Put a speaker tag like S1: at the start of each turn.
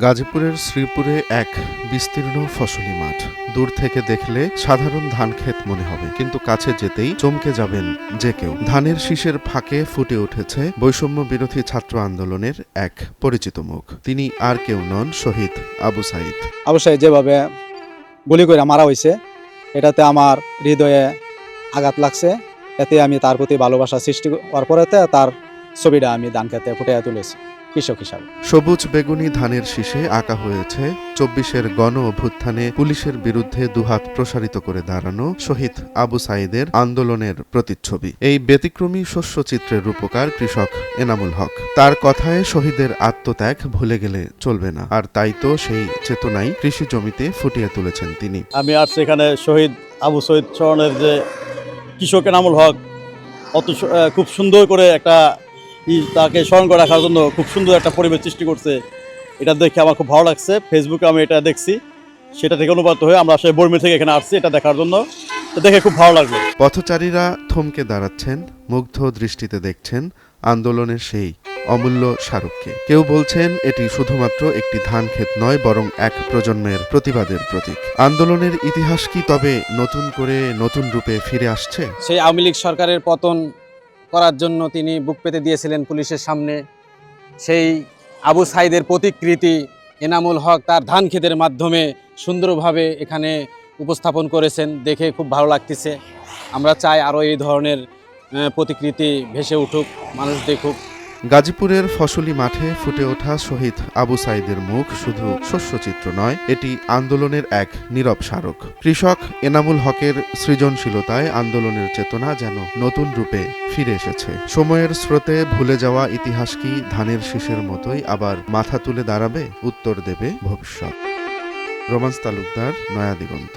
S1: গাজীপুরের শ্রীপুরে এক বিস্তীর্ণ ফসলি মাঠ। দূর থেকে দেখলে সাধারণ ধান ক্ষেত মনে হবে, কিন্তু কাছে যেতেই চমকে যাবেন যে কেউ। ধানের শীষের ফাঁকে ফুটে উঠেছে বৈষম্য বিরোধী ছাত্র আন্দোলনের এক পরিচিত মুখ। তিনি আর কেউ নন, শহীদ আবু সাঈদ।
S2: আবু সাঈদ যেভাবে গুলি করে মারা হয়েছে, এটাতে আমার হৃদয়ে আঘাত লাগছে। এতে আমি তার প্রতি ভালোবাসা সৃষ্টি হওয়ার পরেতে তার ছবিটা আমি ধান খেতে ফুটিয়ে তুলেছি কৃষক হিসাবে।
S1: সবুজ বেগুনি ধানের শীষে আঁকা হয়েছে ২৪-এর গণ অভ্যুত্থানে পুলিশের বিরুদ্ধে দুহাত প্রসারিত করে দাঁড়ানো শহীদ আবু সাঈদের আন্দোলনের প্রতিচ্ছবি। এই ব্যতিক্রমী শস্যচিত্রের রূপকার কৃষক এনামুল হক। তার কথায় শহীদের আত্মত্যাগ ভুলে গেলে চলবে না, আর তাই তো সেই চেতনাই কৃষি জমিতে ফুটিয়ে তুলেছেন তিনি।
S3: আমি আসছি এখানে শহীদ আবু সাঈদ স্মরণের যে কৃষক এনামুল হক খুব সুন্দর করে একটা তাকে স্মরণ করে রাখার জন্য খুব সুন্দর একটা পরিবেশ সৃষ্টি করছে। এটা দেখে আমার খুব ভালো লাগছে। ফেসবুকে আমি এটা দেখছি, সেটা থেকে অনুপ্রাণিত হয়ে আমরা আসলে বর্মি থেকে এখানে আসছি এটা দেখার জন্য। দেখে খুব ভালো লাগলো।
S1: পথচারীরা থমকে দাঁড়াচ্ছেন, মুগ্ধ দৃষ্টিতে দেখছেন আন্দোলনের সেই অমূল্য স্মারককে। কেউ বলছেন এটি শুধুমাত্র একটি ধান ক্ষেত নয়, বরং এক প্রজন্মের প্রতিবাদের প্রতীক। আন্দোলনের ইতিহাস কি তবে নতুন করে নতুন রূপে ফিরে আসছে?
S4: সেই আওয়ামী লীগ সরকারের পতন করার জন্য তিনি বুক পেতে দিয়েছিলেন পুলিশের সামনে। সেই আবু সাঈদের প্রতিকৃতি এনামুল হক তার ধান ক্ষেতের মাধ্যমে সুন্দরভাবে এখানে উপস্থাপন করেছেন, দেখে খুব ভালো লাগতেছে। আমরা চাই আরও এই ধরনের প্রতিকৃতি ভেসে উঠুক, মানুষ দেখুক।
S1: গাজীপুরের ফসলি মাঠে ফুটে ওঠা শহীদ আবু সাঈদের মুখ শুধু শস্যচিত্র নয়, এটি আন্দোলনের এক নীরব স্মারক। কৃষক এনামুল হকের সৃজনশীলতায় আন্দোলনের চেতনা যেন নতুন রূপে ফিরে এসেছে। সময়ের স্রোতে ভুলে যাওয়া ইতিহাস কি ধানের শীষের মতোই আবার মাথা তুলে দাঁড়াবে? উত্তর দেবে ভবিষ্যৎ। রোমান্স তালুকদার, নয়া দিগন্ত।